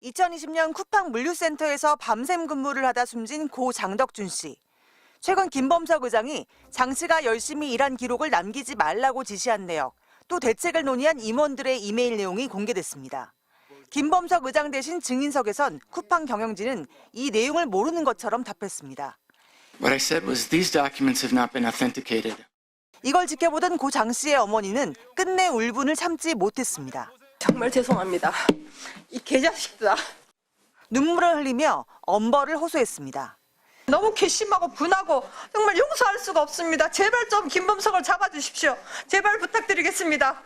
2020년 쿠팡 물류센터에서 밤샘 근무를 하다 숨진 고 장덕준 씨. 최근 김범석 의장이 장 씨가 열심히 일한 기록을 남기지 말라고 지시한 내역, 또 대책을 논의한 임원들의 이메일 내용이 공개됐습니다. 김범석 의장 대신 증인석에선 쿠팡 경영진은 이 내용을 모르는 것처럼 답했습니다. What I said was these documents have not been authenticated. 이걸 지켜보던 고 장 씨의 어머니는 끝내 울분을 참지 못했습니다. 정말 죄송합니다. 이 개자식들아. 눈물을 흘리며 엄벌을 호소했습니다. 너무 괘씸하고 분하고 정말 용서할 수가 없습니다. 제발 좀 김범석을 잡아주십시오. 제발 부탁드리겠습니다.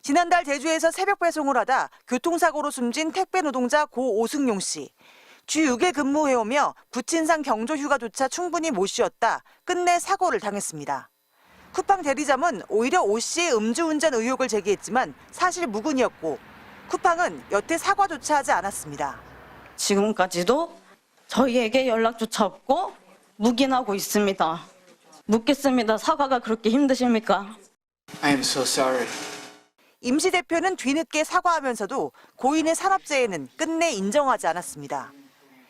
지난달 제주에서 새벽 배송을 하다 교통사고로 숨진 택배 노동자 고 오승용 씨. 주 6일 근무해오며 부친상 경조휴가조차 충분히 못 쉬었다 끝내 사고를 당했습니다. 쿠팡 대리점은 오히려 오 씨의 음주운전 의혹을 제기했지만 사실 무근이었고 쿠팡은 여태 사과조차 하지 않았습니다. 지금까지도 저희에게 연락조차 없고 묵인하고 있습니다. 묻겠습니다. 사과가 그렇게 힘드십니까? I am so sorry. 임 씨 대표는 뒤늦게 사과하면서도 고인의 산업재해는 끝내 인정하지 않았습니다.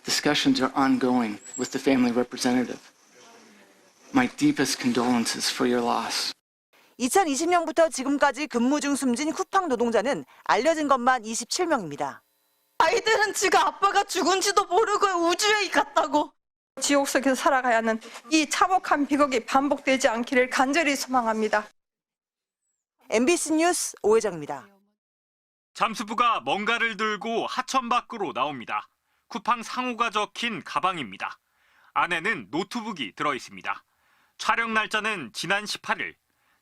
Discussions are ongoing with the family representative. My deepest condolences for your loss. 2020년부터 지금까지 근무 중 숨진 쿠팡 노동자는 알려진 것만 27명입니다. 아이들은 지가 아빠가 죽은지도 모르고 우주에 갔다고. 지옥 속에서 살아가야 하는 이 참혹한 비극이 반복되지 않기를 간절히 소망합니다. MBC 뉴스 오혜정입니다. 잠수부가 뭔가를 들고 하천 밖으로 나옵니다. 쿠팡 상호가 적힌 가방입니다. 안에는 노트북이 들어있습니다. 촬영 날짜는 지난 18일,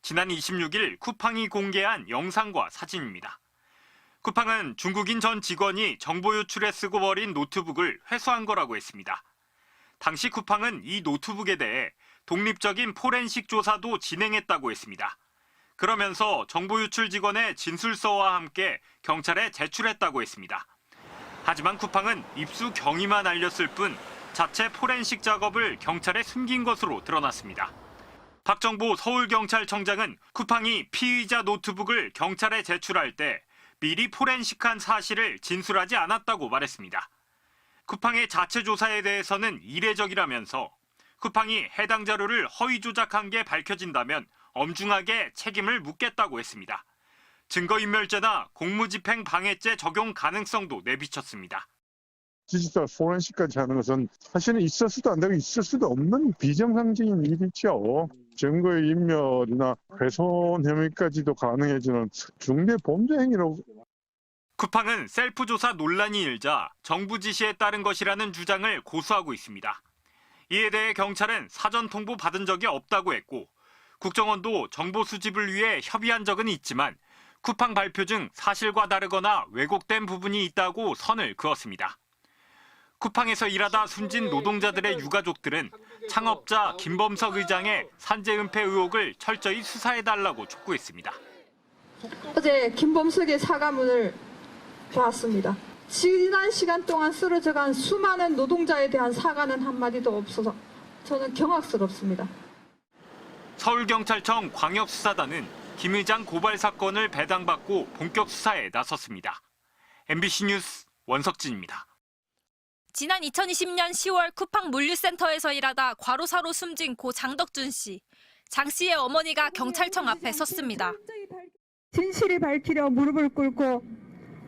지난 26일 쿠팡이 공개한 영상과 사진입니다. 쿠팡은 중국인 전 직원이 정보 유출에 쓰고 버린 노트북을 회수한 거라고 했습니다. 당시 쿠팡은 이 노트북에 대해 독립적인 포렌식 조사도 진행했다고 했습니다. 그러면서 정보 유출 직원의 진술서와 함께 경찰에 제출했다고 했습니다. 하지만 쿠팡은 입수 경위만 알렸을 뿐 자체 포렌식 작업을 경찰에 숨긴 것으로 드러났습니다. 박정보 서울경찰청장은 쿠팡이 피의자 노트북을 경찰에 제출할 때 미리 포렌식한 사실을 진술하지 않았다고 말했습니다. 쿠팡의 자체 조사에 대해서는 이례적이라면서 쿠팡이 해당 자료를 허위 조작한 게 밝혀진다면 엄중하게 책임을 묻겠다고 했습니다. 증거인멸죄나 공무집행 방해죄 적용 가능성도 내비쳤습니다. 디지털 포렌식까지 하는 것은 사실은 있을 수도 안 되고 있을 수도 없는 비정상적인 일이죠. 증거의 인멸이나 훼손 혐의까지도 가능해지는 중대 범죄 행위로. 쿠팡은 셀프 조사 논란이 일자 정부 지시에 따른 것이라는 주장을 고수하고 있습니다. 이에 대해 경찰은 사전 통보 받은 적이 없다고 했고 국정원도 정보 수집을 위해 협의한 적은 있지만 쿠팡 발표 중 사실과 다르거나 왜곡된 부분이 있다고 선을 그었습니다. 쿠팡에서 일하다 숨진 노동자들의 유가족들은 창업자 김범석 의장의 산재 은폐 의혹을 철저히 수사해달라고 촉구했습니다. 어제 김범석의 사과문을 보았습니다. 지난 시간 동안 쓰러져간 수많은 노동자에 대한 사과는 한마디도 없어서 저는 경악스럽습니다. 서울경찰청 광역수사단은 김 의장 고발 사건을 배당받고 본격 수사에 나섰습니다. MBC 뉴스 원석진입니다. 지난 2020년 10월 쿠팡 물류센터에서 일하다 과로사로 숨진 고 장덕준 씨. 장 씨의 어머니가 경찰청 앞에 섰습니다. 진실이 밝히려 무릎을 꿇고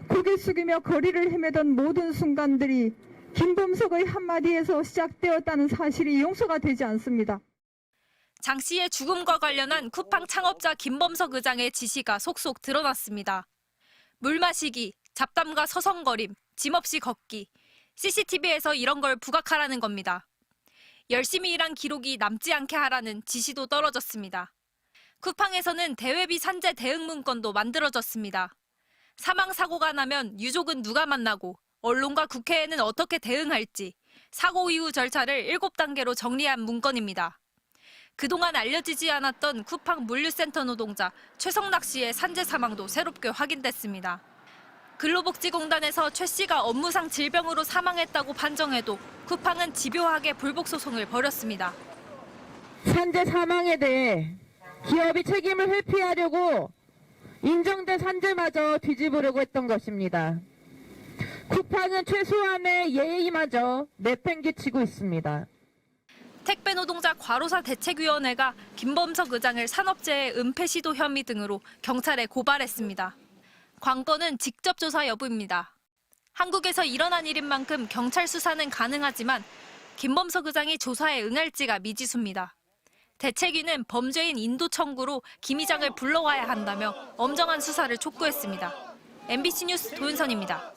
고개 숙이며 거리를 헤매던 모든 순간들이 김범석의 한마디에서 시작되었다는 사실이 용서가 되지 않습니다. 장 씨의 죽음과 관련한 쿠팡 창업자 김범석 의장의 지시가 속속 드러났습니다. 물 마시기, 잡담과 서성거림, 짐 없이 걷기. CCTV에서 이런 걸 부각하라는 겁니다. 열심히 일한 기록이 남지 않게 하라는 지시도 떨어졌습니다. 쿠팡에서는 대외비 산재 대응 문건도 만들어졌습니다. 사망사고가 나면 유족은 누가 만나고 언론과 국회에는 어떻게 대응할지 사고 이후 절차를 7단계로 정리한 문건입니다. 그동안 알려지지 않았던 쿠팡 물류센터 노동자 최성락 씨의 산재 사망도 새롭게 확인됐습니다. 근로복지공단에서 최 씨가 업무상 질병으로 사망했다고 판정해도 쿠팡은 집요하게 불복 소송을 벌였습니다. 산재 사망에 대해 기업이 책임을 회피하려고 인정된 산재마저 뒤집으려고 했던 것입니다. 쿠팡은 최소한의 예의마저 내팽개치고 있습니다. 택배 노동자 과로사 대책위원회가 김범석 의장을 산업재해 은폐 시도 혐의 등으로 경찰에 고발했습니다. 관건은 직접 조사 여부입니다. 한국에서 일어난 일인 만큼 경찰 수사는 가능하지만 김범석 의장이 조사에 응할지가 미지수입니다. 대책위는 범죄인 인도 청구로 김 의장을 불러와야 한다며 엄정한 수사를 촉구했습니다. MBC 뉴스 도윤선입니다.